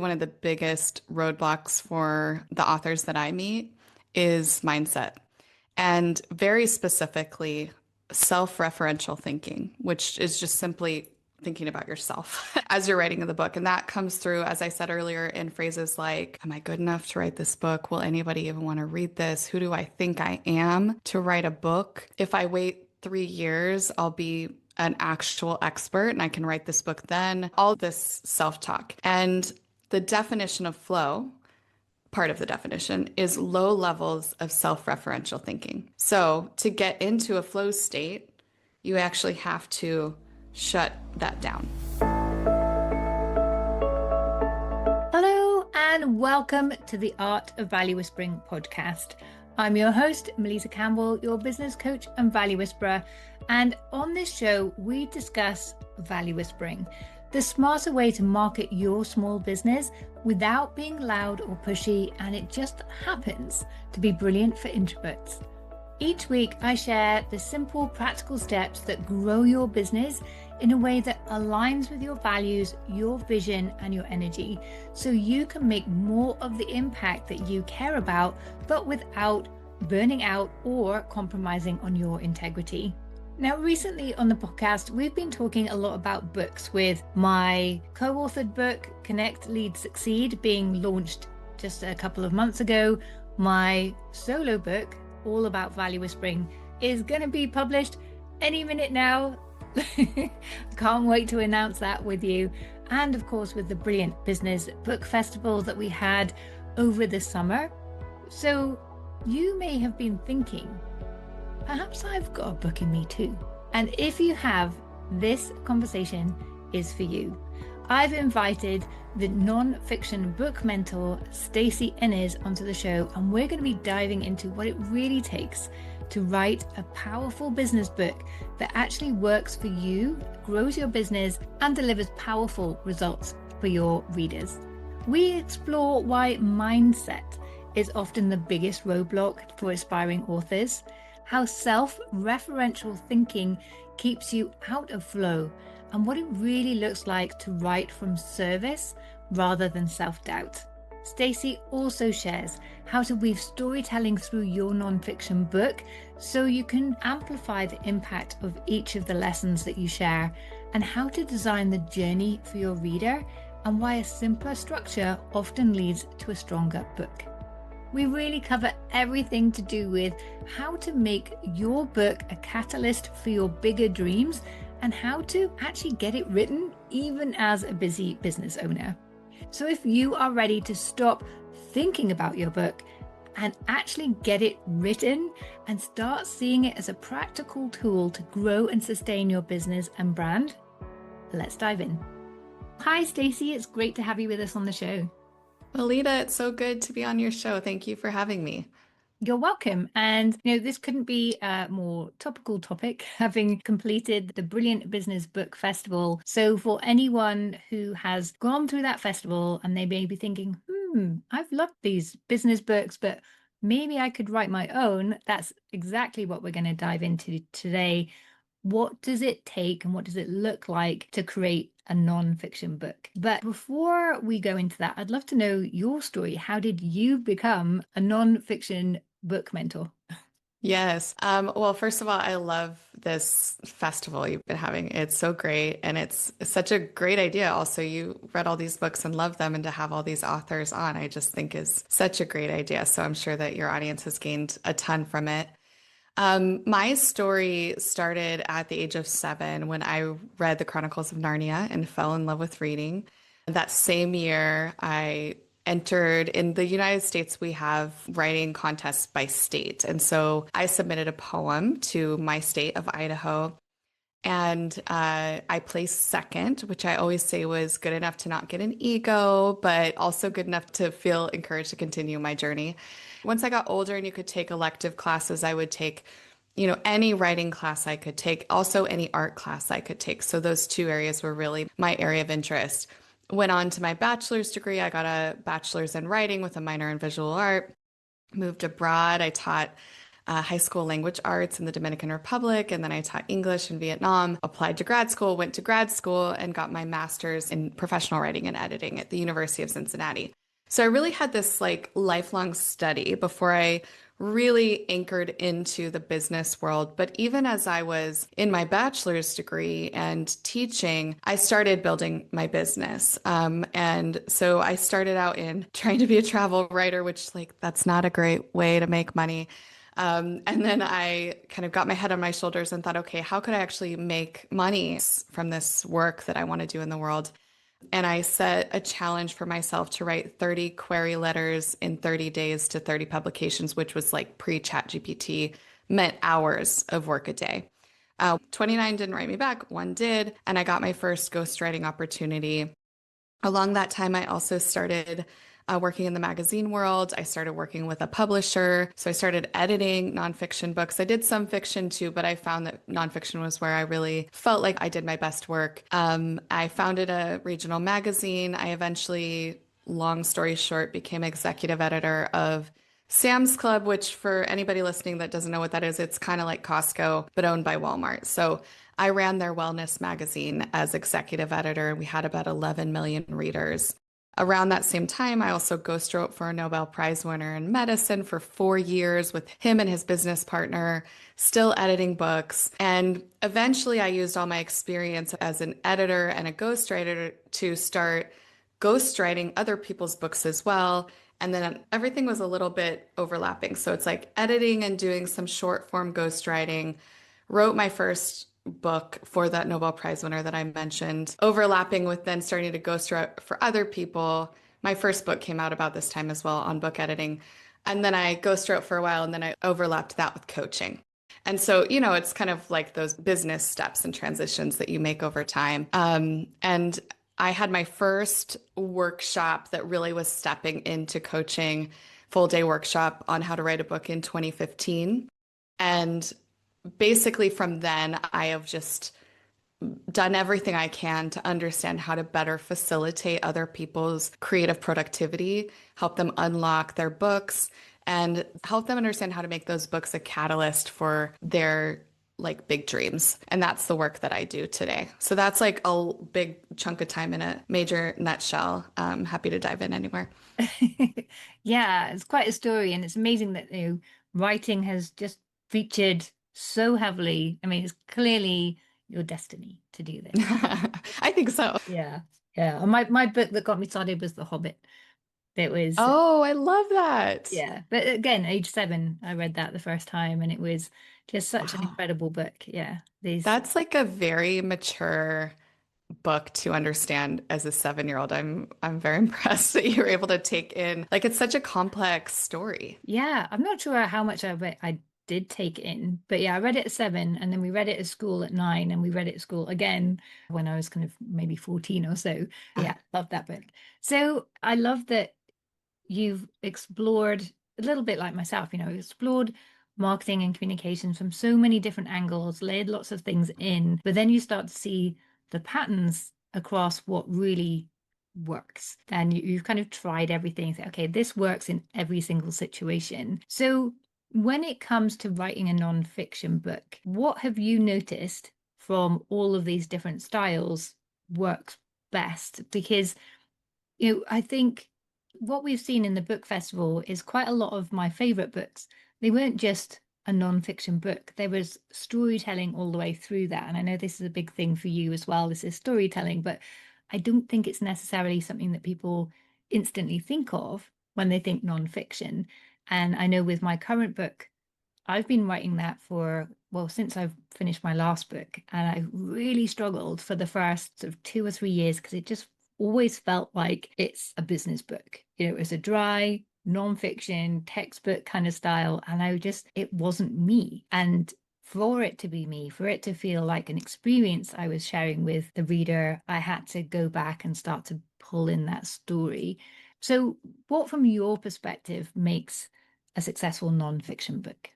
One of the biggest roadblocks for the authors that I meet is mindset, and very specifically, self-referential thinking, which is just simply thinking about yourself as you're writing the book. And that comes through, as I said earlier, in phrases like, am I good enough to write this book? Will anybody even want to read this? Who do I think I am to write a book? If I wait 3 years, I'll be an actual expert and I can write this book then. All this self-talk. And the definition of flow, part of the definition, is low levels of self-referential thinking. So to get into a flow state, you actually have to shut that down. Hello and welcome to the Art of Value Whispering podcast. I'm your host, Melitta Campbell, your business coach and value whisperer. And on this show, we discuss value whispering, the smarter way to market your small business without being loud or pushy, and it just happens to be brilliant for introverts. Each week, I share the simple, practical steps that grow your business in a way that aligns with your values, your vision, and your energy, so you can make more of the impact that you care about, but without burning out or compromising on your integrity. Now, recently on the podcast, we've been talking a lot about books, with my co-authored book, Connect, Lead, Succeed, being launched just a couple of months ago. My solo book, all about value whispering, is going to be published any minute now. Can't wait to announce that with you. And of course, with the brilliant business book festival that we had over the summer. So you may have been thinking, perhaps I've got a book in me too. And if you have, this conversation is for you. I've invited the nonfiction book mentor, Stacy Ennis, onto the show, and we're going to be diving into what it really takes to write a powerful business book that actually works for you, grows your business, and delivers powerful results for your readers. We explore why mindset is often the biggest roadblock for aspiring authors, how self-referential thinking keeps you out of flow, and what it really looks like to write from service rather than self-doubt. Stacy also shares how to weave storytelling through your nonfiction book so you can amplify the impact of each of the lessons that you share, and how to design the journey for your reader, and why a simpler structure often leads to a stronger book. We really cover everything to do with how to make your book a catalyst for your bigger dreams, and how to actually get it written even as a busy business owner. So if you are ready to stop thinking about your book and actually get it written and start seeing it as a practical tool to grow and sustain your business and brand, let's dive in. Hi, Stacy. It's great to have you with us on the show. Melitta, it's so good to be on your show. Thank you for having me. You're welcome. And this couldn't be a more topical topic, having completed the Brilliant Business Book Festival. So for anyone who has gone through that festival and they may be thinking, I've loved these business books, but maybe I could write my own. That's exactly what we're going to dive into today. What does it take and what does it look like to create a nonfiction book? But before we go into that, I'd love to know your story. How did you become a nonfiction book mentor? Yes. Well, first of all, I love this festival you've been having. It's so great. And it's such a great idea. Also, you read all these books and love them, and to have all these authors on, I just think is such a great idea. So I'm sure that your audience has gained a ton from it. My story started at the age of 7 when I read the Chronicles of Narnia and fell in love with reading. That same year, I entered in the United States. We have writing contests by state. And so I submitted a poem to my state of Idaho, and I placed second, which I always say was good enough to not get an ego, but also good enough to feel encouraged to continue my journey. Once I got older and you could take elective classes, I would take, any writing class I could take, also any art class I could take. So those two areas were really my area of interest. Went on to my bachelor's degree. I got a bachelor's in writing with a minor in visual art, moved abroad. I taught high school language arts in the Dominican Republic, and then I taught English in Vietnam, applied to grad school, went to grad school, and got my master's in professional writing and editing at the University of Cincinnati. So I really had this like lifelong study before I really anchored into the business world. But even as I was in my bachelor's degree and teaching, I started building my business. And so I started out in trying to be a travel writer, which like that's not a great way to make money. And then I kind of got my head on my shoulders and thought, okay, how could I actually make money from this work that I want to do in the world? And I set a challenge for myself to write 30 query letters in 30 days to 30 publications, which was like pre-chat GPT, meant hours of work a day. 29 didn't write me back, one did. And I got my first ghostwriting opportunity. Along that time, I also started working in the magazine world. I started working with a publisher. So I started editing nonfiction books. I did some fiction too, but I found that nonfiction was where I really felt like I did my best work. I founded a regional magazine. I eventually, long story short, became executive editor of Sam's Club, which for anybody listening that doesn't know what that is, it's kind of like Costco, but owned by Walmart. So I ran their wellness magazine as executive editor. We had about 11 million readers. Around that same time, I also ghost wrote for a Nobel Prize winner in medicine for 4 years with him and his business partner, still editing books. And eventually, I used all my experience as an editor and a ghostwriter to start ghostwriting other people's books as well. And then everything was a little bit overlapping. So it's like editing and doing some short form ghostwriting. Wrote my first book for that Nobel Prize winner that I mentioned, overlapping with then starting to ghostwrite for other people. My first book came out about this time as well on book editing. And then I ghostwrote for a while and then I overlapped that with coaching. And so, it's kind of like those business steps and transitions that you make over time. And I had my first workshop that really was stepping into coaching, full day workshop on how to write a book in 2015. And basically from then, I have just done everything I can to understand how to better facilitate other people's creative productivity, help them unlock their books, and help them understand how to make those books a catalyst for their like big dreams. And that's the work that I do today. So that's like a big chunk of time in a major nutshell. I'm happy to dive in anywhere. Yeah, it's quite a story, and it's amazing that writing has just featured so heavily. I mean, it's clearly your destiny to do this. I think so. Yeah, yeah. And my book that got me started was The Hobbit. It was Oh, I love that. yeah, but again, age 7, I read that the first time, and it was just such an Wow. incredible book. Yeah, these That's like a very mature book to understand as a 7-year-old. I'm very impressed that you were able to take in like it's such a complex story. Yeah, I'm not sure how much I did take in, but yeah, I read it at 7, and then we read it at school at 9, and we read it at school again when I was kind of maybe 14 or so. Yeah, love that book. So I love that you've explored a little bit like myself, explored marketing and communications from so many different angles, laid lots of things in, but then you start to see the patterns across what really works. And you've kind of tried everything. Say, okay, this works in every single situation. So when it comes to writing a nonfiction book, what have you noticed from all of these different styles works best? Because, I think what we've seen in the book festival is quite a lot of my favorite books. They weren't just a nonfiction book, there was storytelling all the way through that. And I know this is a big thing for you as well. This is storytelling, but I don't think it's necessarily something that people instantly think of when they think nonfiction. And I know with my current book, I've been writing that for, well, since I've finished my last book. And I really struggled for the first sort of 2 or 3 years because it just always felt like it's a business book. It was a dry, nonfiction, textbook kind of style. And it wasn't me. And for it to be me, for it to feel like an experience I was sharing with the reader, I had to go back and start to pull in that story. So, what, from your perspective, makes a successful nonfiction book?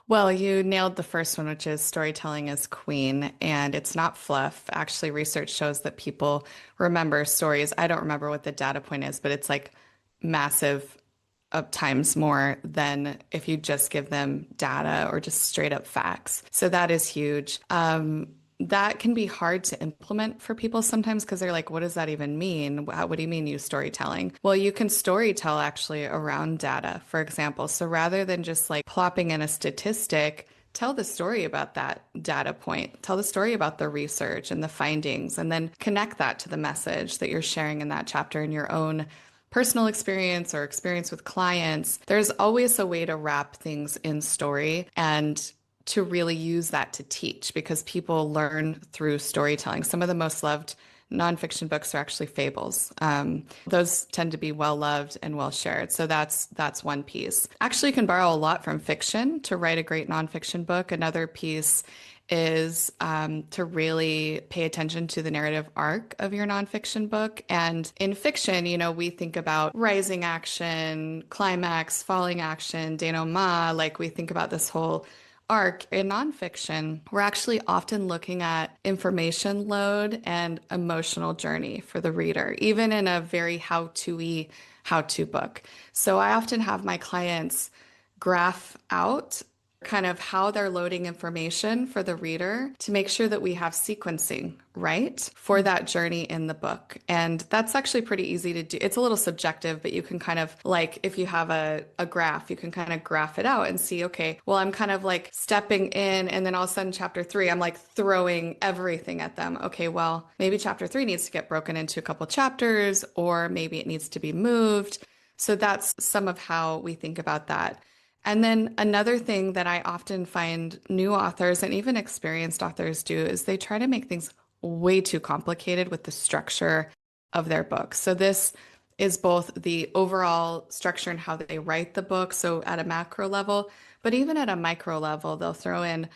Well, you nailed the first one, which is storytelling is queen, and it's not fluff. Actually, research shows that people remember stories. I don't remember what the data point is, but it's like massive times more than if you just give them data or just straight up facts. So that is huge. That can be hard to implement for people sometimes because they're like, what does that even mean? What do you mean use storytelling? Well, you can storytell actually around data, for example. So rather than just like plopping in a statistic, tell the story about that data point. Tell the story about the research and the findings, and then connect that to the message that you're sharing in that chapter in your own personal experience or experience with clients. There's always a way to wrap things in story and to really use that to teach because people learn through storytelling. Some of the most loved nonfiction books are actually fables. Those tend to be well loved and well shared. So that's one piece. Actually, you can borrow a lot from fiction to write a great nonfiction book. Another piece is to really pay attention to the narrative arc of your nonfiction book. And in fiction, we think about rising action, climax, falling action, denouement. Like we think about this whole arc. In nonfiction, we're actually often looking at information load and emotional journey for the reader, even in a very how-to-y how-to book. So I often have my clients graph out kind of how they're loading information for the reader to make sure that we have sequencing right for that journey in the book. And that's actually pretty easy to do. It's a little subjective, but you can kind of like, if you have a graph, you can kind of graph it out and see, okay, well, I'm kind of like stepping in and then all of a sudden chapter 3, I'm like throwing everything at them. Okay, well, maybe chapter 3 needs to get broken into a couple chapters, or maybe it needs to be moved. So that's some of how we think about that. And then another thing that I often find new authors and even experienced authors do is they try to make things way too complicated with the structure of their book. So this is both the overall structure and how they write the book, so at a macro level, but even at a micro level, they'll throw in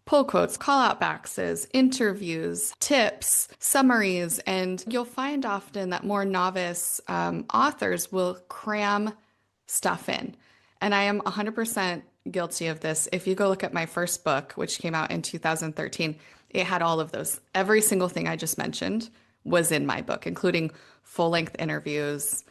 pull quotes, call out boxes, interviews, tips, summaries, and you'll find often that more novice authors will cram stuff in. And I am 100% guilty of this. If you go look at my first book, which came out in 2013, it had all of those. Every single thing I just mentioned was in my book, including full-length interviews,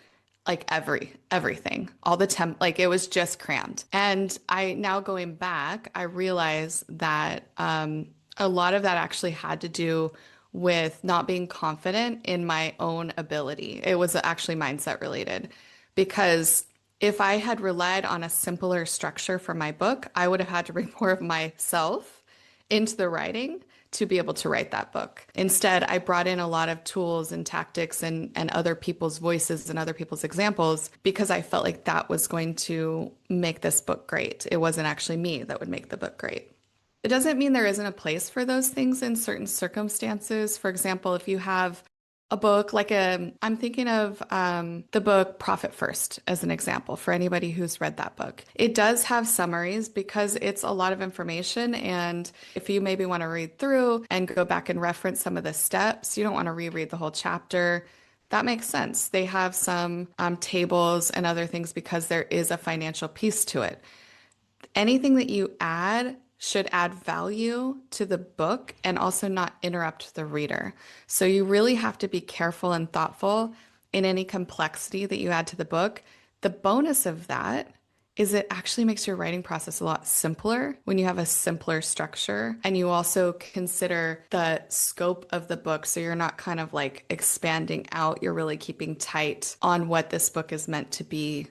like everything, all the like it was just crammed. And now going back, I realize that a lot of that actually had to do with not being confident in my own ability. It was actually mindset related because if I had relied on a simpler structure for my book, I would have had to bring more of myself into the writing to be able to write that book. Instead, I brought in a lot of tools and tactics and other people's voices and other people's examples because I felt like that was going to make this book great. It wasn't actually me that would make the book great. It doesn't mean there isn't a place for those things in certain circumstances. For example, if you have a book like I'm thinking of the book Profit First as an example for anybody who's read that book. It does have summaries because it's a lot of information. And if you maybe want to read through and go back and reference some of the steps, you don't want to reread the whole chapter. That makes sense. They have some tables and other things because there is a financial piece to it. Anything that you add should add value to the book and also not interrupt the reader. So you really have to be careful and thoughtful in any complexity that you add to the book. The bonus of that is it actually makes your writing process a lot simpler when you have a simpler structure, and you also consider the scope of the book. So you're not kind of like expanding out, you're really keeping tight on what this book is meant to be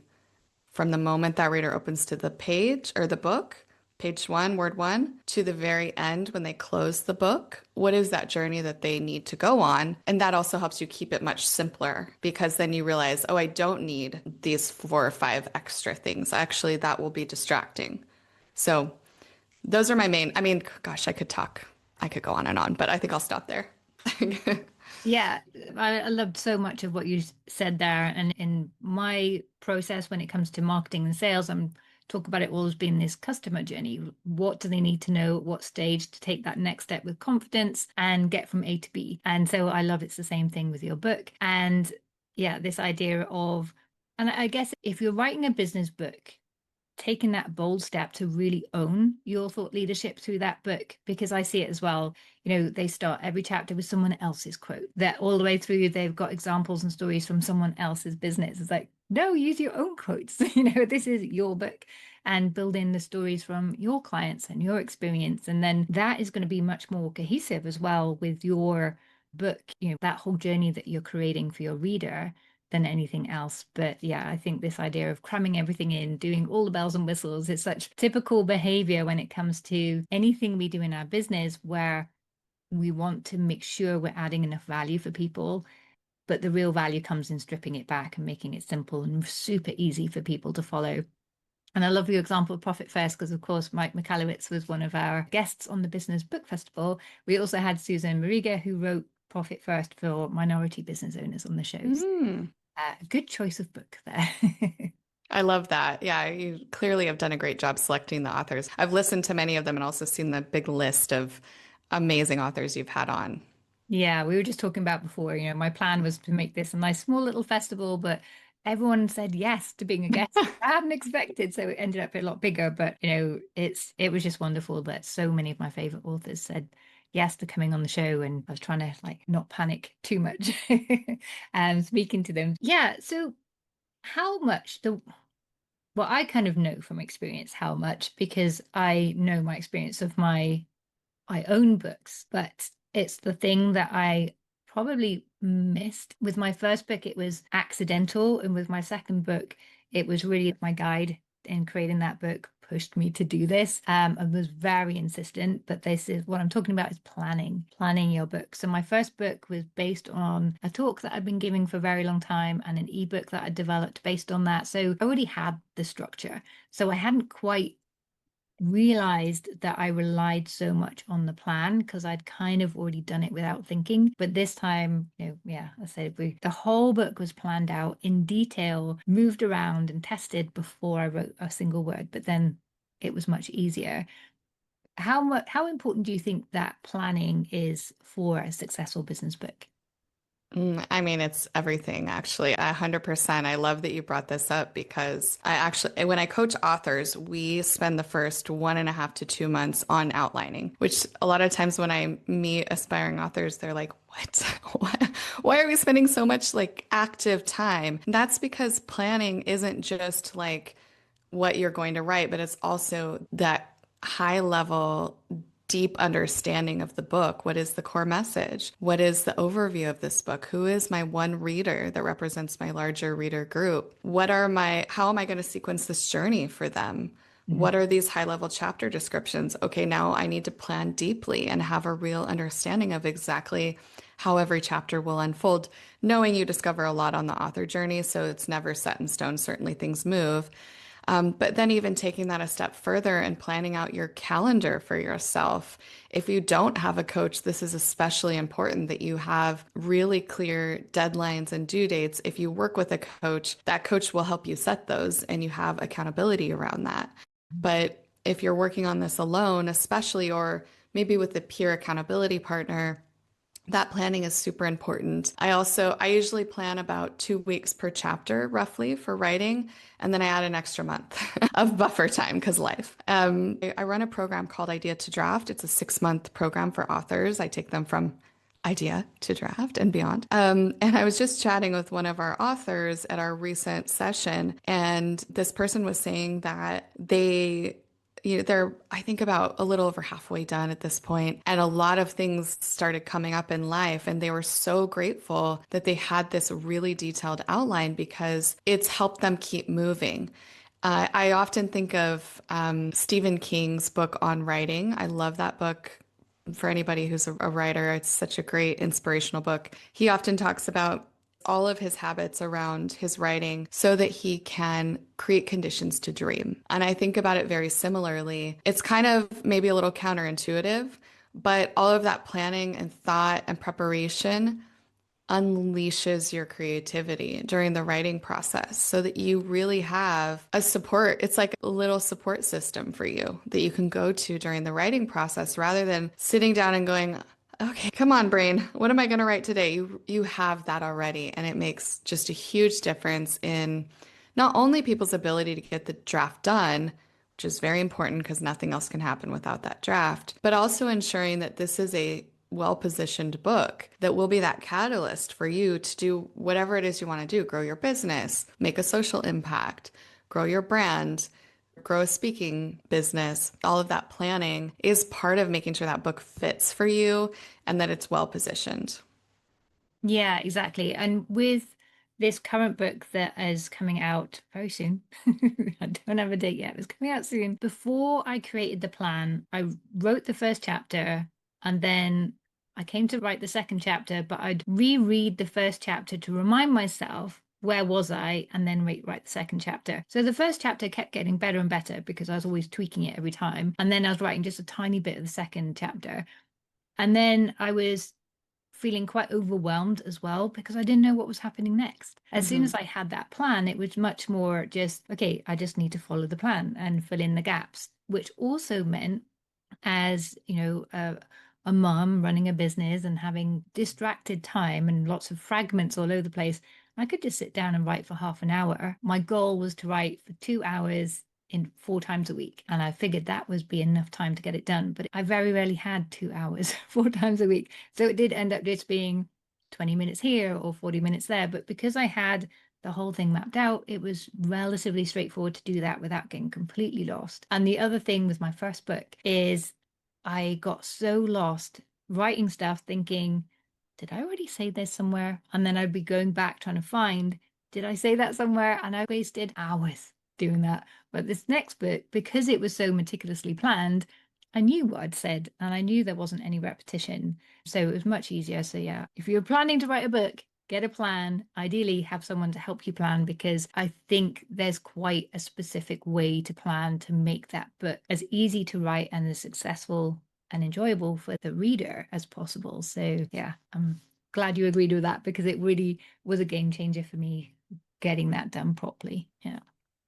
from the moment that reader opens to the page or the book, page 1, word 1, to the very end when they close the book. What is that journey that they need to go on? And that also helps you keep it much simpler because then you realize, oh, I don't need these 4 or 5 extra things. Actually, that will be distracting. So those are my main, gosh, I could go on and on, but I think I'll stop there. Yeah, I loved so much of what you said there. And in my process, when it comes to marketing and sales, I'm talk about it always being this customer journey. What do they need to know at what stage to take that next step with confidence and get from A to B? And so I love it's the same thing with your book. And yeah, this idea of, and I guess if you're writing a business book, taking that bold step to really own your thought leadership through that book, because I see it as well. They start every chapter with someone else's quote, that all the way through they've got examples and stories from someone else's business. It's like, no, use your own quotes. This is your book, and build in the stories from your clients and your experience. And then that is going to be much more cohesive as well with your book, that whole journey that you're creating for your reader, than anything else. But yeah, I think this idea of cramming everything in, doing all the bells and whistles, is such typical behavior when it comes to anything we do in our business, where we want to make sure we're adding enough value for people. But the real value comes in stripping it back and making it simple and super easy for people to follow. And I love your example of Profit First, because, of course, Mike Michalowicz was one of our guests on the Business Book Festival. We also had Susan Mariga, who wrote Profit First for minority business owners, on the shows. Good choice of book there. I love that. Yeah, you clearly have done a great job selecting the authors. I've listened to many of them and also seen the big list of amazing authors you've had on. Yeah, we were just talking about before, my plan was to make this a nice small little festival, but everyone said yes to being a guest. I hadn't expected, so it ended up a lot bigger. But it was just wonderful that so many of my favorite authors said yes to coming on the show, and I was trying to not panic too much and speaking to them. Yeah, so how much well, I kind of know from experience how much, because I know my experience of I own books, but it's the thing that I probably missed. With my first book, it was accidental. And with my second book, it was really my guide in creating that book pushed me to do this. I was very insistent, but this is what I'm talking about, is planning your book. So my first book was based on a talk that I'd been giving for a very long time, and an ebook that I developed based on that. So I already had the structure. So I hadn't quite realized that I relied so much on the plan, because I'd kind of already done it without thinking. But this time, yeah, I said the whole book was planned out in detail, moved around and tested before I wrote a single word. But then it was much easier. How important do you think that planning is for a successful business book? I mean, it's everything, actually. 100%. I love that you brought this up, because when I coach authors, we spend the first 1.5 to 2 months on outlining, which a lot of times when I meet aspiring authors, they're like, what? Why are we spending so much active time? And that's because planning isn't just what you're going to write, but it's also that high level, deep understanding of the book. What is the core message? What is the overview of this book? Who is my one reader that represents my larger reader group? How am I going to sequence this journey for them? Mhm. What are these high level chapter descriptions? Okay, now I need to plan deeply and have a real understanding of exactly how every chapter will unfold, knowing you discover a lot on the author journey, so it's never set in stone. Certainly things move. But then even taking that a step further and planning out your calendar for yourself. If you don't have a coach, this is especially important that you have really clear deadlines and due dates. If you work with a coach, that coach will help you set those and you have accountability around that. But if you're working on this alone, especially, or maybe with a peer accountability partner, that planning is super important. I usually plan about 2 weeks per chapter roughly for writing. And then I add an extra month of buffer time because life. I run a program called Idea to Draft. It's a 6-month program for authors. I take them from idea to draft and beyond. And I was just chatting with one of our authors at our recent session, and this person was saying that they're, I think, about a little over halfway done at this point, and a lot of things started coming up in life, and they were so grateful that they had this really detailed outline because it's helped them keep moving. I often think of Stephen King's book on writing. I love that book. For anybody who's a writer, it's such a great inspirational book. He often talks about all of his habits around his writing so that he can create conditions to dream. And I think about it very similarly. It's kind of maybe a little counterintuitive, but all of that planning and thought and preparation unleashes your creativity during the writing process so that you really have a support. It's like a little support system for you that you can go to during the writing process rather than sitting down and going, okay, come on, brain. What am I going to write today? You have that already, and it makes just a huge difference in not only people's ability to get the draft done, which is very important because nothing else can happen without that draft, but also ensuring that this is a well-positioned book that will be that catalyst for you to do whatever it is you want to do, grow your business, make a social impact, grow your brand, grow a speaking business. All of that planning is part of making sure that book fits for you and that it's well positioned. Yeah, exactly. And with this current book that is coming out very soon, I don't have a date yet, it's coming out soon. Before I created the plan, I wrote the first chapter and then I came to write the second chapter, but I'd reread the first chapter to remind myself where was I and then write the second chapter. So the first chapter kept getting better and better because I was always tweaking it every time. And then I was writing just a tiny bit of the second chapter. And then I was feeling quite overwhelmed as well because I didn't know what was happening next. As soon as Mhm. I had that plan, it was much more just, okay, I just need to follow the plan and fill in the gaps, which also meant as, a mom running a business and having distracted time and lots of fragments all over the place, I could just sit down and write for half an hour. My goal was to write for 2 hours in 4 times a week. And I figured that was be enough time to get it done. But I very rarely had 2 hours 4 times a week. So it did end up just being 20 minutes here or 40 minutes there. But because I had the whole thing mapped out, it was relatively straightforward to do that without getting completely lost. And the other thing with my first book is I got so lost writing stuff, thinking, did I already say this somewhere? And then I'd be going back trying to find, did I say that somewhere? And I wasted hours doing that. But this next book, because it was so meticulously planned, I knew what I'd said and I knew there wasn't any repetition. So it was much easier. So, yeah, if you're planning to write a book, get a plan. Ideally, have someone to help you plan because I think there's quite a specific way to plan to make that book as easy to write and as successful and enjoyable for the reader as possible. So, yeah, I'm glad you agreed with that because it really was a game changer for me getting that done properly. Yeah.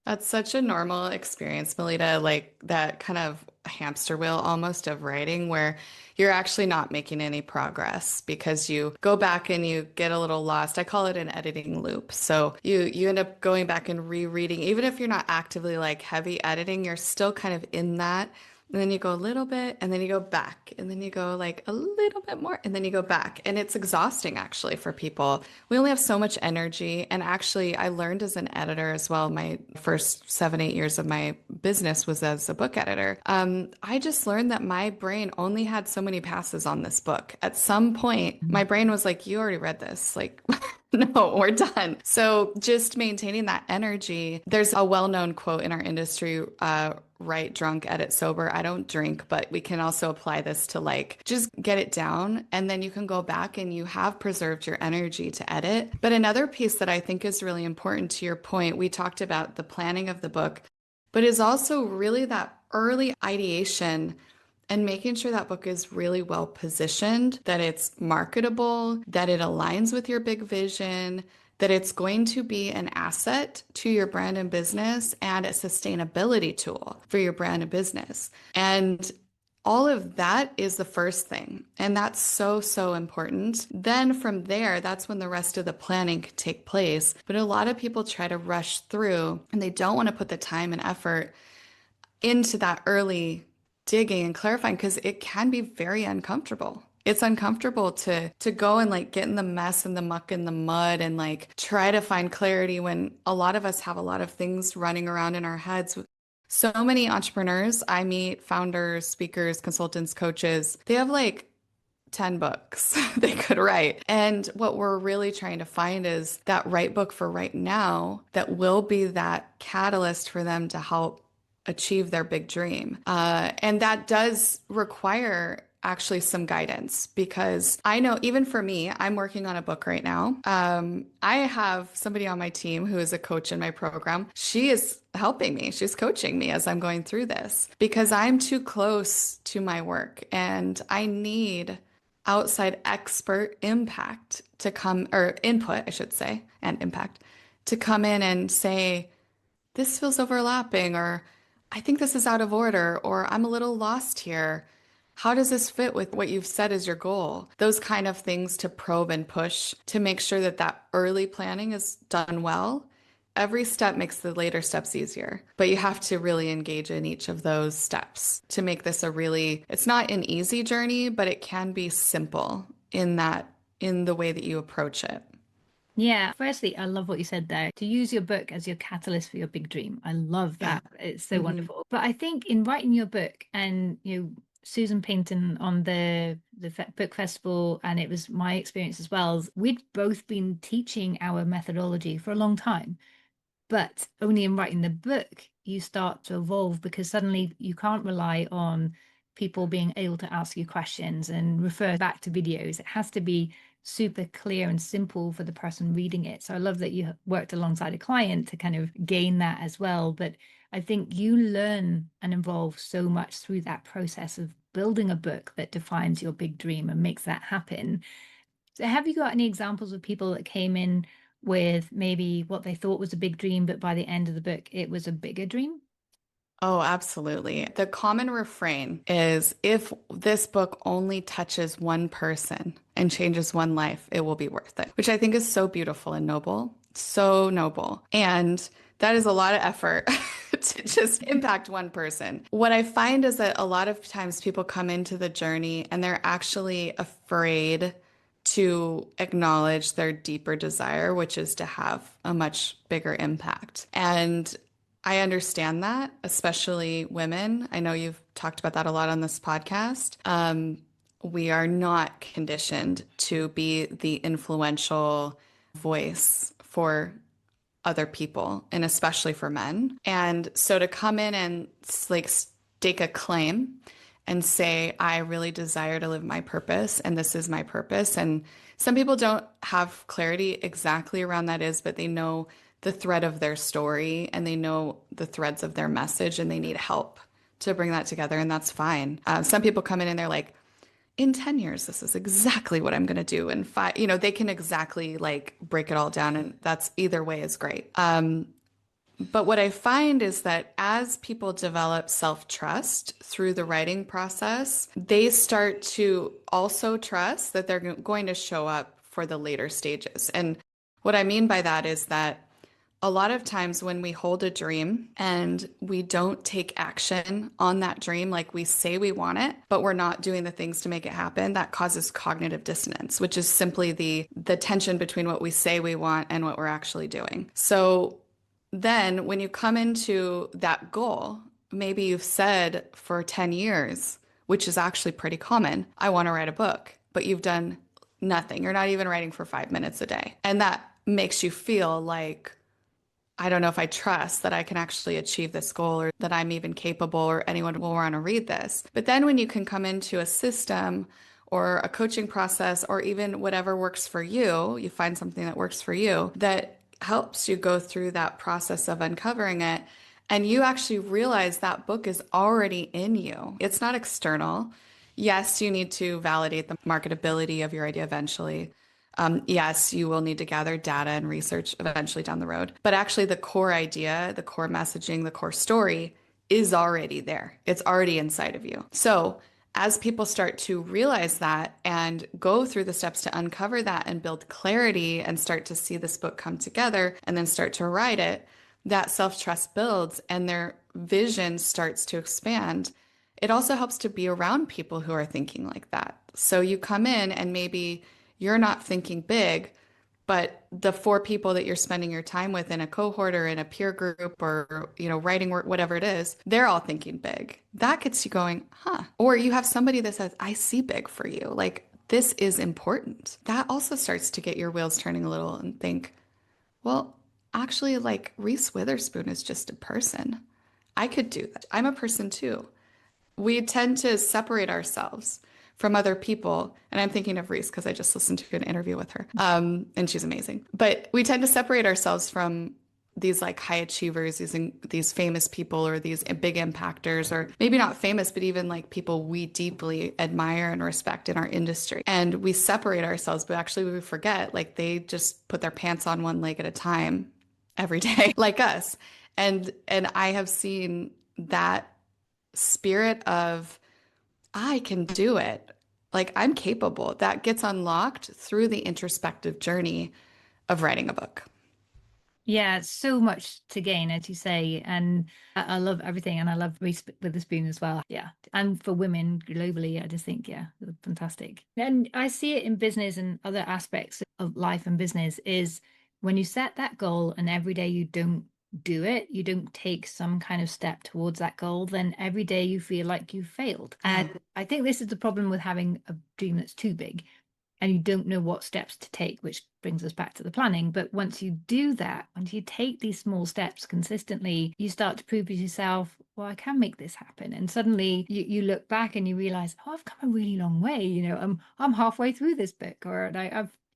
That's such a normal experience, Melita, like that kind of hamster wheel almost of writing where you're actually not making any progress because you go back and you get a little lost. I call it an editing loop. So you end up going back and rereading, even if you're not actively like heavy editing, you're still kind of in that. And then you go a little bit, and then you go back, and then you go like a little bit more, and then you go back. And it's exhausting actually for people. We only have so much energy. And actually, I learned as an editor as well. My first 7, 8 years of my business was as a book editor. I just learned that my brain only had so many passes on this book. At some point, my brain was like, you already read this. Like, no, we're done. So just maintaining that energy. There's a well-known quote in our industry, write drunk, edit sober. I don't drink, but we can also apply this to like just get it down and then you can go back and you have preserved your energy to edit. But another piece that I think is really important to your point, we talked about the planning of the book, but is also really that early ideation and making sure that book is really well positioned, that it's marketable, that it aligns with your big vision, that it's going to be an asset to your brand and business and a sustainability tool for your brand and business. And all of that is the first thing. And that's so, so important. Then from there, that's when the rest of the planning could take place. But a lot of people try to rush through and they don't want to put the time and effort into that early digging and clarifying because it can be very uncomfortable. It's uncomfortable to go and like get in the mess and the muck and the mud and like try to find clarity when a lot of us have a lot of things running around in our heads. So many entrepreneurs I meet, founders, speakers, consultants, coaches, they have like 10 books they could write. And what we're really trying to find is that right book for right now that will be that catalyst for them to help achieve their big dream. And that does require actually some guidance because I know even for me, I'm working on a book right now. I have somebody on my team who is a coach in my program. She is helping me. She's coaching me as I'm going through this because I'm too close to my work and I need outside expert impact to come, or input, I should say, and impact to come in and say, this feels overlapping, or I think this is out of order, or I'm a little lost here. How does this fit with what you've said is your goal? Those kind of things to probe and push to make sure that that early planning is done well every step makes the later steps easier, but you have to really engage in each of those steps to make this a really, it's not an easy journey, but it can be simple in the way that you approach it. Yeah, firstly, I love what you said there. To use your book as your catalyst for your big dream. I love Yeah. that. It's so Hmm. wonderful. But I think in writing your book and Susan Painton on the book festival, and it was my experience as well, we'd both been teaching our methodology for a long time. But only in writing the book, you start to evolve because suddenly you can't rely on people being able to ask you questions and refer back to videos. It has to be super clear and simple for the person reading it. So I love that you worked alongside a client to kind of gain that as well. But I think you learn and evolve so much through that process of building a book that defines your big dream and makes that happen. So have you got any examples of people that came in with maybe what they thought was a big dream, but by the end of the book, it was a bigger dream? Oh, absolutely. The common refrain is if this book only touches one person and changes one life, it will be worth it, which I think is so beautiful and noble. So noble. And that is a lot of effort to just impact one person. What I find is that a lot of times people come into the journey and they're actually afraid to acknowledge their deeper desire, which is to have a much bigger impact. And I understand that, especially women. I know you've talked about that a lot on this podcast. We are not conditioned to be the influential voice for other people, and especially for men. And so to come in and like stake a claim and say, I really desire to live my purpose, and this is my purpose. And some people don't have clarity exactly around that is, but they know the thread of their story and they know the threads of their message and they need help to bring that together. And that's fine. Some people come in and they're like, in 10 years, this is exactly what I'm going to do. In five, they can exactly like break it all down. And that's either way is great. But what I find is that as people develop self-trust through the writing process, they start to also trust that they're going to show up for the later stages. And what I mean by that is that a lot of times when we hold a dream and we don't take action on that dream, like we say we want it, but we're not doing the things to make it happen, that causes cognitive dissonance, which is simply the tension between what we say we want and what we're actually doing. So then when you come into that goal, maybe you've said for 10 years, which is actually pretty common, I want to write a book, but you've done nothing. You're not even writing for 5 minutes a day. And that makes you feel like, I don't know if I trust that I can actually achieve this goal or that I'm even capable or anyone will want to read this. But then when you can come into a system or a coaching process or even whatever works for you, you find something that works for you that helps you go through that process of uncovering it. And you actually realize that book is already in you. It's not external. Yes, you need to validate the marketability of your idea eventually. Yes, you will need to gather data and research eventually down the road. But actually, the core idea, the core messaging, the core story is already there. It's already inside of you. So, as people start to realize that and go through the steps to uncover that and build clarity and start to see this book come together and then start to write it, that self trust builds and their vision starts to expand. It also helps to be around people who are thinking like that. So, you come in and maybe you're not thinking big, but the four people that you're spending your time with in a cohort or in a peer group or, writing work, whatever it is, they're all thinking big. That gets you going, huh? Or you have somebody that says, I see big for you. Like, this is important. That also starts to get your wheels turning a little and think, well, actually, like Reese Witherspoon is just a person. I could do that. I'm a person too. We tend to separate ourselves from other people. And I'm thinking of Reese because I just listened to an interview with her. And she's amazing. But we tend to separate ourselves from these like high achievers, these famous people or these big impactors, or maybe not famous, but even like people we deeply admire and respect in our industry. And we separate ourselves, but actually we forget like they just put their pants on one leg at a time every day, like us. And I have seen that spirit of I can do it. Like I'm capable. That gets unlocked through the introspective journey of writing a book. Yeah, so much to gain, as you say. And I love everything. And I love Reese Witherspoon as well. Yeah. And for women globally, I just think, yeah, fantastic. And I see it in business and other aspects of life and business is when you set that goal and every day you don't do it, you don't take some kind of step towards that goal, then every day you feel like you failed. And I think this is the problem with having a dream that's too big and you don't know what steps to take, which brings us back to the planning. But once you do that, once you take these small steps consistently, you start to prove to yourself, well, I can make this happen. And suddenly you look back and you realize, oh, I've come a really long way. I'm halfway through this book, or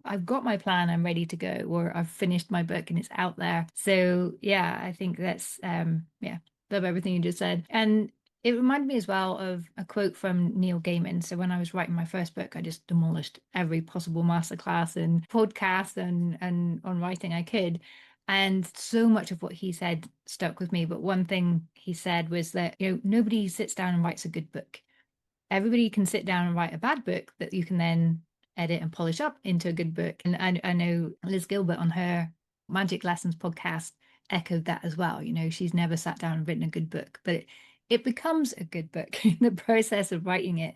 I've got my plan, I'm ready to go, or I've finished my book and it's out there. So yeah, I think that's yeah, love everything you just said. And it reminded me as well of a quote from Neil Gaiman. So when I was writing my first book, I just demolished every possible masterclass and podcast and on writing I could. And so much of what he said stuck with me. But one thing he said was that, nobody sits down and writes a good book. Everybody can sit down and write a bad book that you can then edit and polish up into a good book. And I know Liz Gilbert on her Magic Lessons podcast echoed that as well. She's never sat down and written a good book, but it becomes a good book in the process of writing it.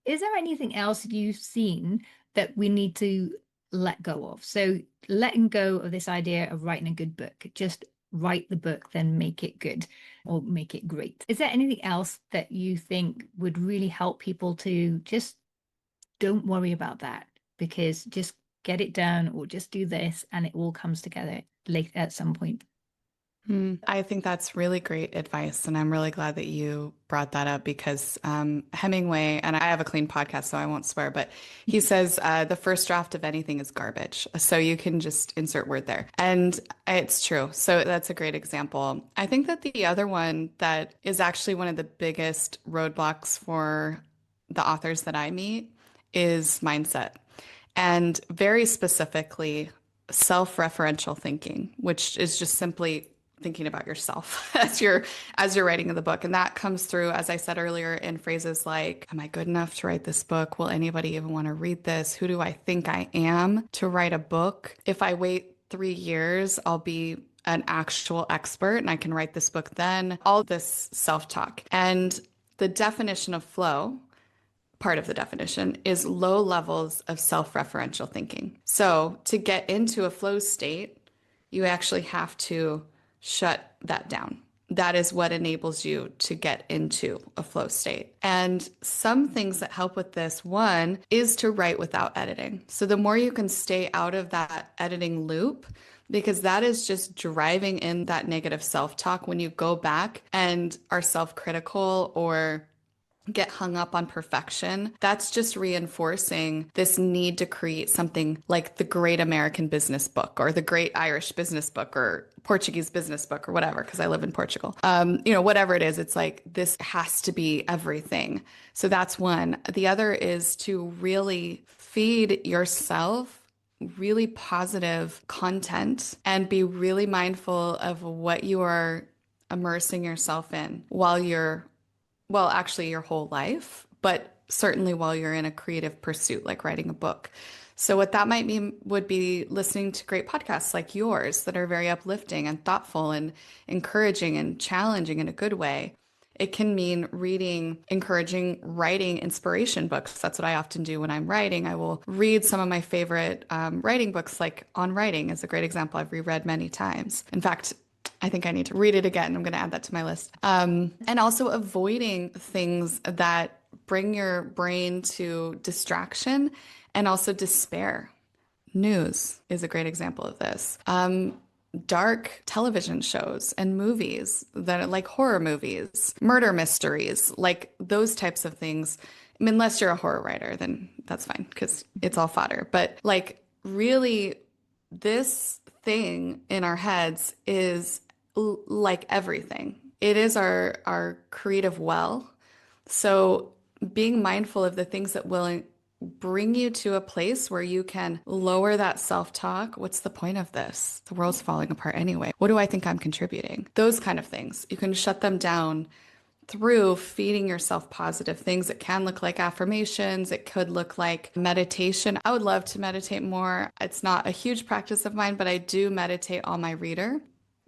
Is there anything else you've seen that we need to let go of? So letting go of this idea of writing a good book, just write the book, then make it good or make it great. Is there anything else that you think would really help people to just don't worry about that, because just get it done or just do this and it all comes together late at some point? I think that's really great advice. And I'm really glad that you brought that up because Hemingway, and I have a clean podcast, so I won't swear, but he says the first draft of anything is garbage. So you can just insert word there. And it's true. So that's a great example. I think that the other one that is actually one of the biggest roadblocks for the authors that I meet is mindset. And very specifically, self-referential thinking, which is just simply thinking about yourself as you're writing the book. And that comes through, as I said earlier, in phrases like, am I good enough to write this book? Will anybody even want to read this? Who do I think I am to write a book? If I wait 3 years, I'll be an actual expert and I can write this book then. All this self-talk. And the definition of flow, part of the definition, is low levels of self-referential thinking. So to get into a flow state, you actually have to shut that down. That is what enables you to get into a flow state. And some things that help with this, one, is to write without editing. So the more you can stay out of that editing loop, because that is just driving in that negative self-talk when you go back and are self-critical or get hung up on perfection, that's just reinforcing this need to create something like the Great American Business Book or the Great Irish Business Book or Portuguese Business Book or whatever, because I live in Portugal. Whatever it is, it's like this has to be everything. So that's one. The other is to really feed yourself really positive content and be really mindful of what you are immersing yourself in well, actually your whole life, but certainly while you're in a creative pursuit, like writing a book. So what that might mean would be listening to great podcasts like yours that are very uplifting and thoughtful and encouraging and challenging in a good way. It can mean reading encouraging writing inspiration books. That's what I often do when I'm writing. I will read some of my favorite writing books, like On Writing is a great example I've reread many times. In fact, I think I need to read it again. I'm going to add that to my list. And also avoiding things that bring your brain to distraction and also despair. News is a great example of this. Dark television shows and movies that are like horror movies, murder mysteries, like those types of things. I mean, unless you're a horror writer, then that's fine because it's all fodder. But like really, this thing in our heads is like everything. It is our creative well. So being mindful of the things that will bring you to a place where you can lower that self-talk. What's the point of this? The world's falling apart anyway. What do I think I'm contributing? Those kind of things. You can shut them down through feeding yourself positive things. It can look like affirmations. It could look like meditation. I would love to meditate more. It's not a huge practice of mine, but I do meditate on my reader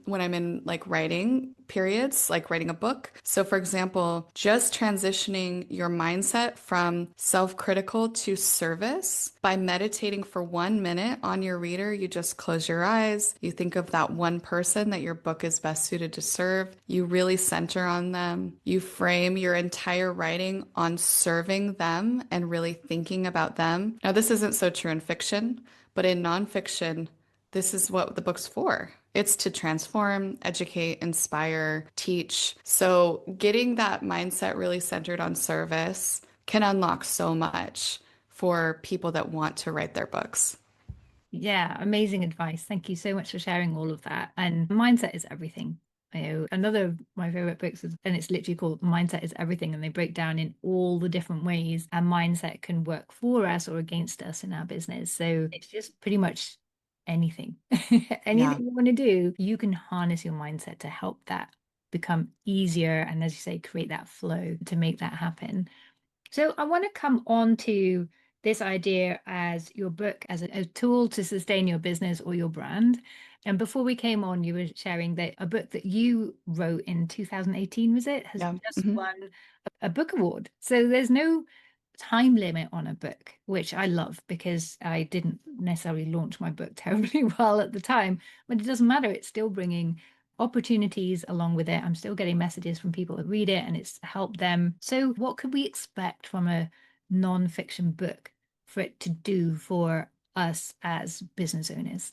when I'm in like writing periods, like writing a book. So, for example, just transitioning your mindset from self-critical to service by meditating for 1 minute on your reader. You just close your eyes. You think of that one person that your book is best suited to serve. You really center on them. You frame your entire writing on serving them and really thinking about them. Now, this isn't so true in fiction, but in nonfiction, this is what the book's for. It's to transform, educate, inspire, teach. So, getting that mindset really centered on service can unlock so much for people that want to write their books. Yeah, amazing advice. Thank you so much for sharing all of that. And mindset is everything. Another of my favorite books is, and it's literally called Mindset is Everything, and they break down in all the different ways a mindset can work for us or against us in our business. So it's just pretty much anything. Yeah. Anything you want to do, you can harness your mindset to help that become easier. And as you say, create that flow to make that happen. So I want to come on to this idea as your book as a tool to sustain your business or your brand. And before we came on, you were sharing that a book that you wrote in 2018, was it, has Yeah. just Mhm. won a book award. So there's no time limit on a book, which I love because I didn't necessarily launch my book terribly well at the time, but it doesn't matter. It's still bringing opportunities along with it. I'm still getting messages from people that read it and it's helped them. So, what could we expect from a non-fiction book for it to do for us as business owners?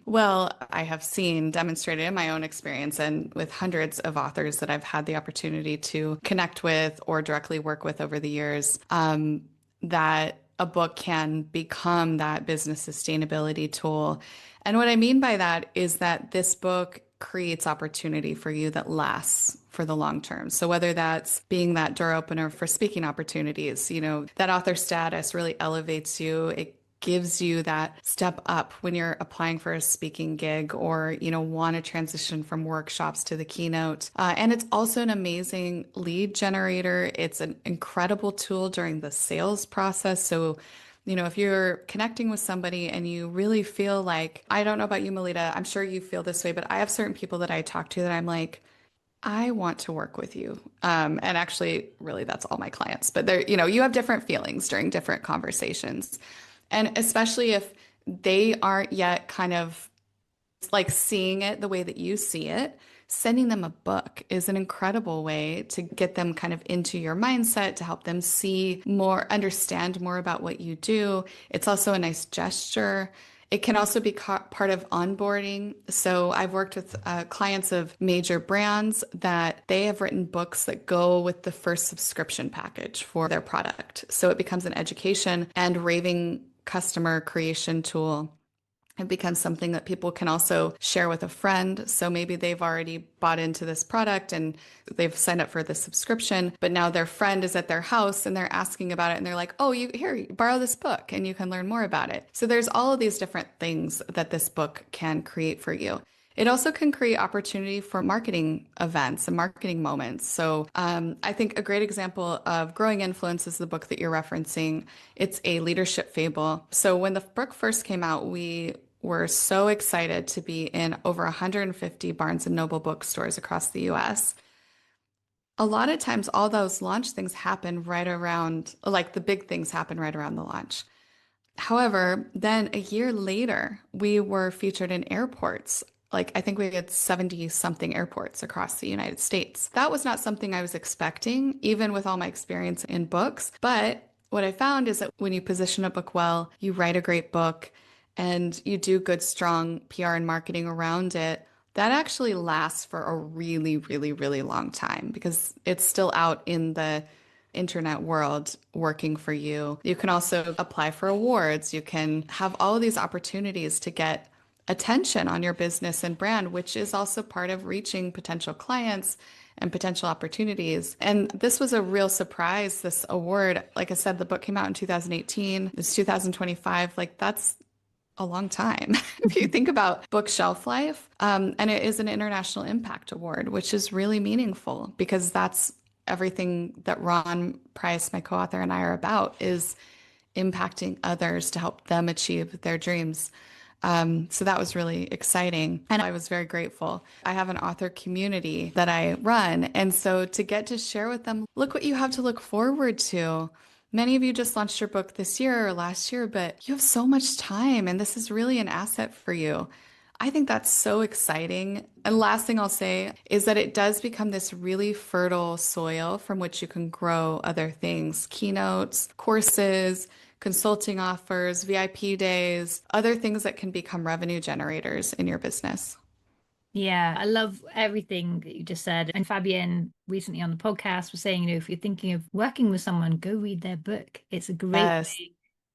Well, I have seen demonstrated in my own experience and with hundreds of authors that I've had the opportunity to connect with or directly work with over the years, that a book can become that business sustainability tool. And what I mean by that is that this book creates opportunity for you that lasts for the long term. So whether that's being that door opener for speaking opportunities, that author status really elevates you. It gives you that step up when you're applying for a speaking gig or, want to transition from workshops to the keynote. And it's also an amazing lead generator. It's an incredible tool during the sales process. So, if you're connecting with somebody and you really feel like, I don't know about you, Melitta, I'm sure you feel this way, but I have certain people that I talk to that I'm like, I want to work with you. And actually, really, that's all my clients. But there, you have different feelings during different conversations. And especially if they aren't yet kind of like seeing it the way that you see it, sending them a book is an incredible way to get them kind of into your mindset, to help them see more, understand more about what you do. It's also a nice gesture. It can also be part of onboarding. So I've worked with clients of major brands that they have written books that go with the first subscription package for their product. So it becomes an education and raving customer creation tool. It becomes something that people can also share with a friend. So maybe they've already bought into this product and they've signed up for the subscription, but now their friend is at their house and they're asking about it and they're like, oh, you borrow this book and you can learn more about it. So there's all of these different things that this book can create for you. It also can create opportunity for marketing events and marketing moments. So I think a great example of Growing Influence is the book that you're referencing. It's a leadership fable. So when the book first came out, we were so excited to be in over 150 Barnes and Noble bookstores across the US. A lot of times, all those launch things happen right around, like the big things happen right around the launch. However, then a year later, we were featured in airports. Like, I think we had 70 something airports across the United States. That was not something I was expecting, even with all my experience in books. But what I found is that when you position a book well, you write a great book, and you do good, strong PR and marketing around it, that actually lasts for a really, really, really long time because it's still out in the internet world working for you. You can also apply for awards. You can have all of these opportunities to get attention on your business and brand, which is also part of reaching potential clients and potential opportunities. And this was a real surprise, this award. Like I said, the book came out in 2018. It's 2025. Like a long time. If you think about book shelf life, and it is an International Impact Award, which is really meaningful because that's everything that Ron Price, my co-author, and I are about is impacting others to help them achieve their dreams. So that was really exciting. And I was very grateful. I have an author community that I run. And so to get to share with them, look what you have to look forward to. Many of you just launched your book this year or last year, but you have so much time, and this is really an asset for you. I think that's so exciting. And last thing I'll say is that it does become this really fertile soil from which you can grow other things, keynotes, courses, consulting offers, VIP days, other things that can become revenue generators in your business. Yeah, I love everything that you just said. And Fabienne recently on the podcast was saying, if you're thinking of working with someone, go read their book. It's a great Yes, way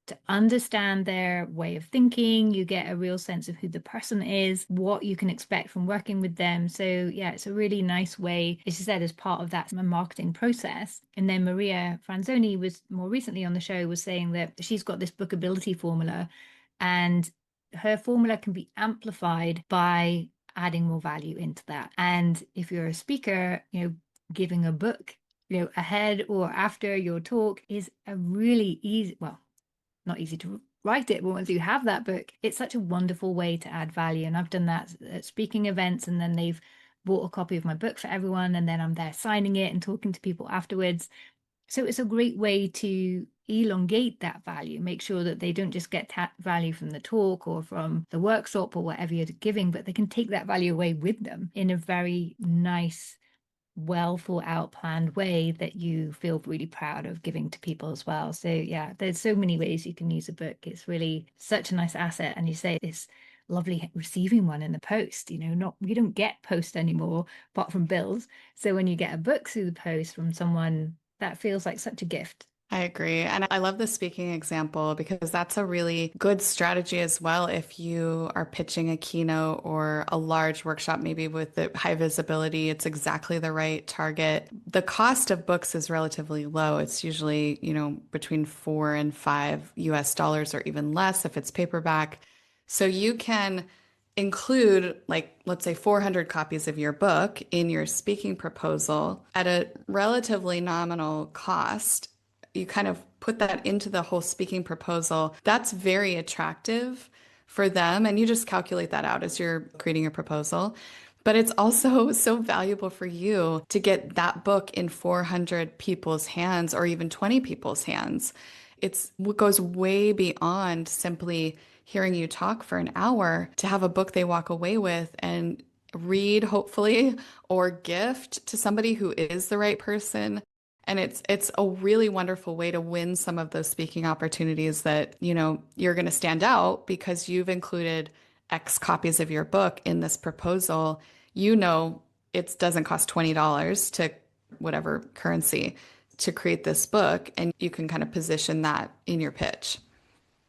to understand their way of thinking. You get a real sense of who the person is, what you can expect from working with them. So, yeah, it's a really nice way, as you said, as part of that marketing process. And then Maria Franzoni was more recently on the show was saying that she's got this bookability formula, and her formula can be amplified by adding more value into that. And if you're a speaker, giving a book, ahead or after your talk is a really easy, well, not easy to write it, but once you have that book, it's such a wonderful way to add value. And I've done that at speaking events, and then they've bought a copy of my book for everyone, and then I'm there signing it and talking to people afterwards. So it's a great way to elongate that value, make sure that they don't just get value from the talk or from the workshop or whatever you're giving, but they can take that value away with them in a very nice, well thought out, planned way that you feel really proud of giving to people as well. So yeah, there's so many ways you can use a book. It's really such a nice asset. And you say it's lovely receiving one in the post, not we don't get post anymore apart from bills. So when you get a book through the post from someone, that feels like such a gift. I agree. And I love the speaking example because that's a really good strategy as well. If you are pitching a keynote or a large workshop, maybe with the high visibility, it's exactly the right target. The cost of books is relatively low. It's usually, between $4 and $5 or even less if it's paperback. So you can include, like, let's say 400 copies of your book in your speaking proposal at a relatively nominal cost. You kind of put that into the whole speaking proposal. That's very attractive for them. And you just calculate that out as you're creating your proposal. But it's also so valuable for you to get that book in 400 people's hands or even 20 people's hands. It's what goes way beyond simply hearing you talk for an hour to have a book they walk away with and read, hopefully, or gift to somebody who is the right person. And it's a really wonderful way to win some of those speaking opportunities that, you're going to stand out because you've included X copies of your book in this proposal. It doesn't cost $20 to whatever currency to create this book, and you can kind of position that in your pitch.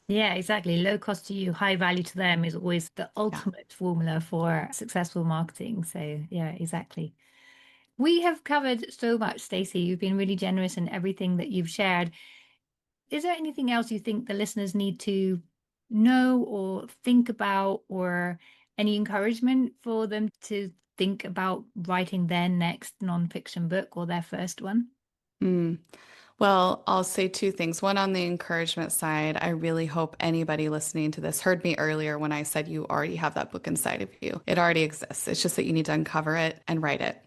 Yeah, exactly. Low cost to you, high value to them is always the Yeah. ultimate formula for successful marketing. So, yeah, exactly. We have covered so much, Stacey. You've been really generous in everything that you've shared. Is there anything else you think the listeners need to know or think about, or any encouragement for them to think about writing their next nonfiction book or their first one? Mm. Well, I'll say two things. One, on the encouragement side, I really hope anybody listening to this heard me earlier when I said you already have that book inside of you. It already exists. It's just that you need to uncover it and write it.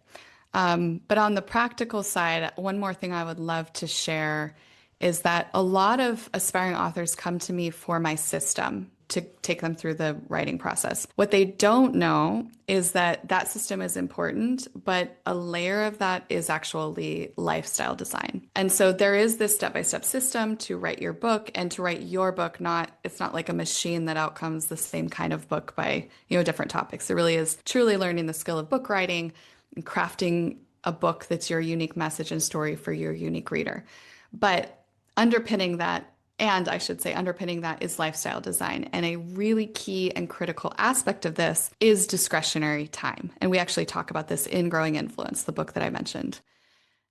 But on the practical side, one more thing I would love to share is that a lot of aspiring authors come to me for my system to take them through the writing process. What they don't know is that that system is important, but a layer of that is actually lifestyle design. And so there is this step-by-step system to write your book, and to write your book, it's not like a machine that outcomes the same kind of book by, different topics. It really is truly learning the skill of book writing and crafting a book that's your unique message and story for your unique reader. But underpinning that, and I should say underpinning that, is lifestyle design. And a really key and critical aspect of this is discretionary time. And we actually talk about this in Growing Influence, the book that I mentioned.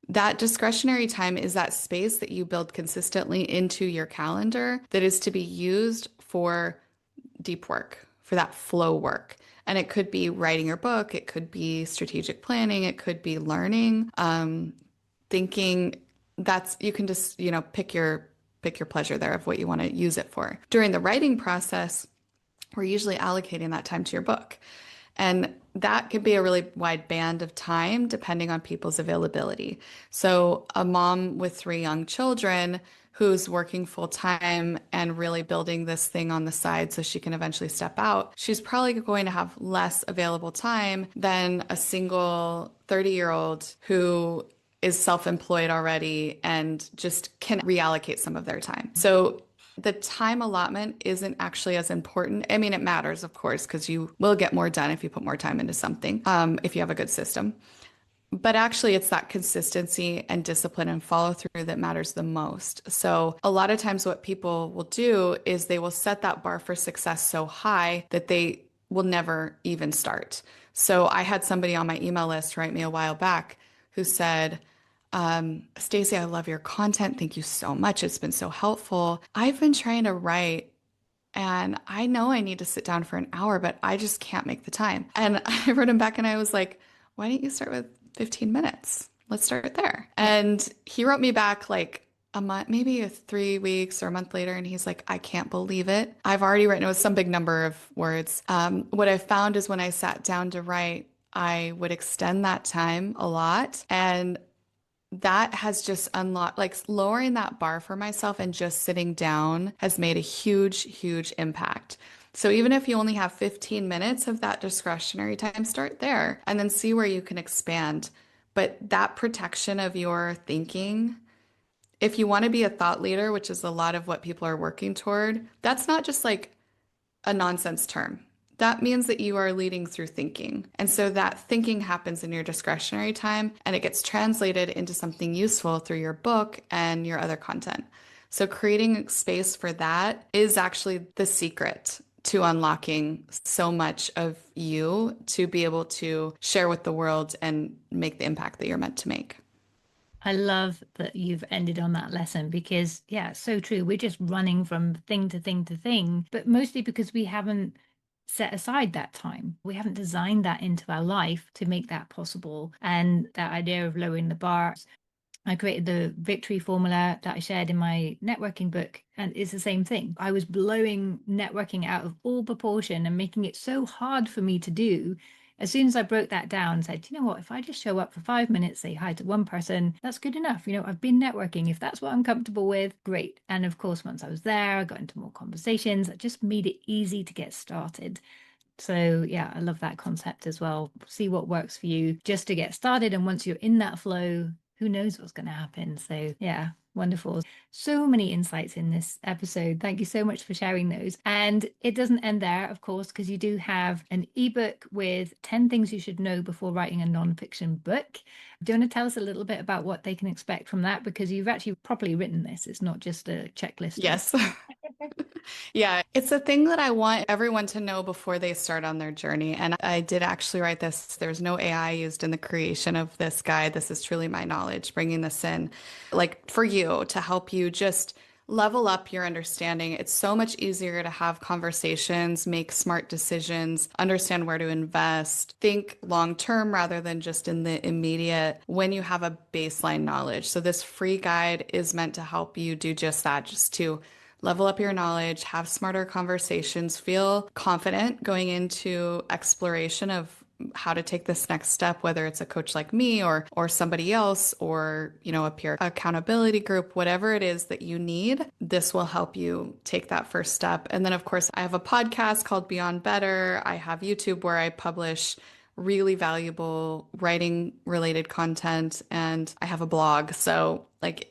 That discretionary time is that space that you build consistently into your calendar that is to be used for deep work, for that flow work. And it could be writing your book, it could be strategic planning, it could be learning, thinking. That's, you can just, pick your pleasure there of what you want to use it for. During the writing process, we're usually allocating that time to your book. And that can be a really wide band of time depending on people's availability. So, a mom with three young children who's working full time and really building this thing on the side so she can eventually step out, she's probably going to have less available time than a single 30-year-old who is self-employed already and just can reallocate some of their time. So, the time allotment isn't actually as important. I mean, it matters, of course, because you will get more done if you put more time into something, if you have a good system. But actually, it's that consistency and discipline and follow through that matters the most. So, a lot of times, what people will do is they will set that bar for success so high that they will never even start. So, I had somebody on my email list write me a while back who said, Stacy, I love your content. Thank you so much. It's been so helpful. I've been trying to write and I know I need to sit down for an hour, but I just can't make the time. And I wrote him back and I was like, why don't you start with 15 minutes? Let's start there. And he wrote me back like a month, maybe 3 weeks or a month later. And he's like, I can't believe it. I've already written, it was some big number of words. What I found is when I sat down to write, I would extend that time a lot. And that has just unlocked, like lowering that bar for myself and just sitting down has made a huge, huge impact. So even if you only have 15 minutes of that discretionary time, start there and then see where you can expand. But that protection of your thinking, if you want to be a thought leader, which is a lot of what people are working toward, that's not just like a nonsense term. That means that you are leading through thinking. And so that thinking happens in your discretionary time and it gets translated into something useful through your book and your other content. So creating space for that is actually the secret to unlocking so much of you to be able to share with the world and make the impact that you're meant to make. I love that you've ended on that lesson because, yeah, it's so true. We're just running from thing to thing to thing, but mostly because we haven't set aside that time. We haven't designed that into our life to make that possible. And that idea of lowering the bar. I created the victory formula that I shared in my networking book, and it's the same thing. I was blowing networking out of all proportion and making it so hard for me to do. As soon as I broke that down and said, you know what, if I just show up for 5 minutes, say hi to one person, that's good enough. I've been networking. If that's what I'm comfortable with, great. And of course, once I was there, I got into more conversations. I just made it easy to get started. So yeah, I love that concept as well. See what works for you just to get started. And once you're in that flow, who knows what's going to happen. So yeah, wonderful. So many insights in this episode. Thank you so much for sharing those. And it doesn't end there, of course, because you do have an ebook with 10 things you should know before writing a nonfiction book. Do you want to tell us a little bit about what they can expect from that? Because you've actually properly written this. It's not just a checklist. Yes. Yeah, it's a thing that I want everyone to know before they start on their journey. And I did actually write this. There's no AI used in the creation of this guide. This is truly my knowledge, bringing this in, like for you to help you just level up your understanding. It's so much easier to have conversations, make smart decisions, understand where to invest, think long term rather than just in the immediate when you have a baseline knowledge. So this free guide is meant to help you do just that, just to level up your knowledge, have smarter conversations, feel confident going into exploration of how to take this next step, whether it's a coach like me or somebody else or, a peer accountability group, whatever it is that you need, this will help you take that first step. And then, of course, I have a podcast called Beyond Better. I have YouTube where I publish really valuable writing related content and I have a blog. So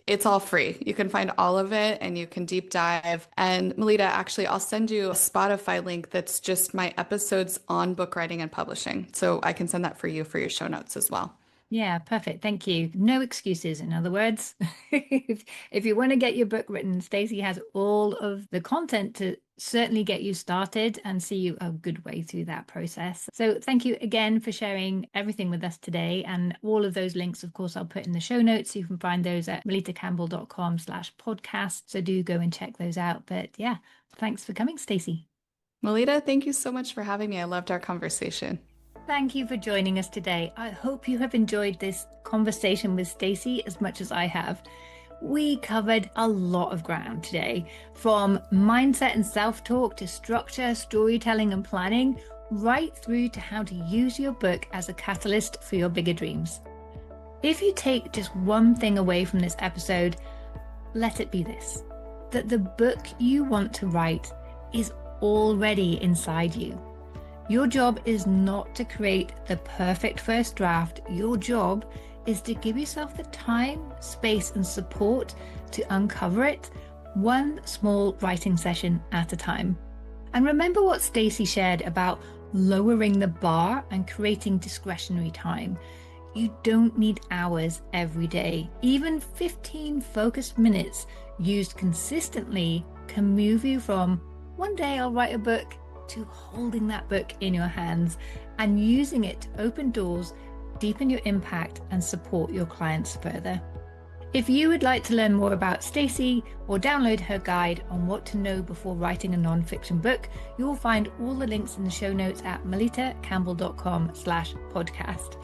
it's all free. You can find all of it and you can deep dive. And Melitta, actually, I'll send you a Spotify link that's just my episodes on book writing and publishing. So I can send that for you for your show notes as well. Yeah, perfect. Thank you. No excuses, in other words. If you want to get your book written, Stacy has all of the content to certainly get you started and see you a good way through that process. So thank you again for sharing everything with us today. And all of those links, of course, I'll put in the show notes. You can find those at melittacampbell.com/podcast. So do go and check those out. But yeah, thanks for coming, Stacy. Melitta, thank you so much for having me. I loved our conversation. Thank you for joining us today. I hope you have enjoyed this conversation with Stacy as much as I have. We covered a lot of ground today, from mindset and self-talk to structure, storytelling and planning, right through to how to use your book as a catalyst for your bigger dreams. If you take just one thing away from this episode, let it be this: that the book you want to write is already inside you. Your job is not to create the perfect first draft. Your job is to give yourself the time, space, and support to uncover it, one small writing session at a time. And remember what Stacy shared about lowering the bar and creating discretionary time. You don't need hours every day. Even 15 focused minutes used consistently can move you from one day I'll write a book to holding that book in your hands and using it to open doors, deepen your impact, and support your clients further. If you would like to learn more about Stacy or download her guide on what to know before writing a nonfiction book, you will find all the links in the show notes at melittacampbell.com/podcast.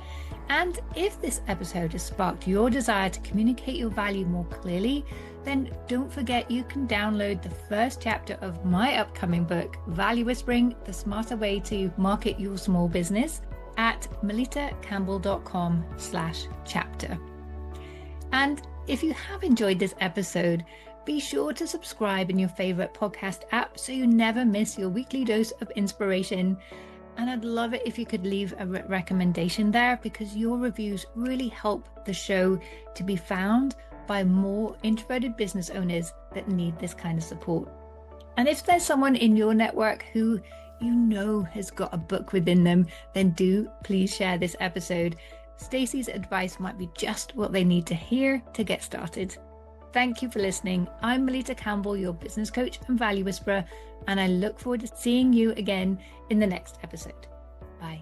And if this episode has sparked your desire to communicate your value more clearly, then don't forget you can download the first chapter of my upcoming book, Value Whispering: The Smarter Way to Market Your Small Business, at melittacampbell.com/chapter. And if you have enjoyed this episode, be sure to subscribe in your favorite podcast app so you never miss your weekly dose of inspiration. And I'd love it if you could leave a recommendation there, because your reviews really help the show to be found by more introverted business owners that need this kind of support. And if there's someone in your network who you know has got a book within them, then do please share this episode. Stacy's advice might be just what they need to hear to get started. Thank you for listening. I'm Melitta Campbell, your business coach and value whisperer, and I look forward to seeing you again in the next episode. Bye.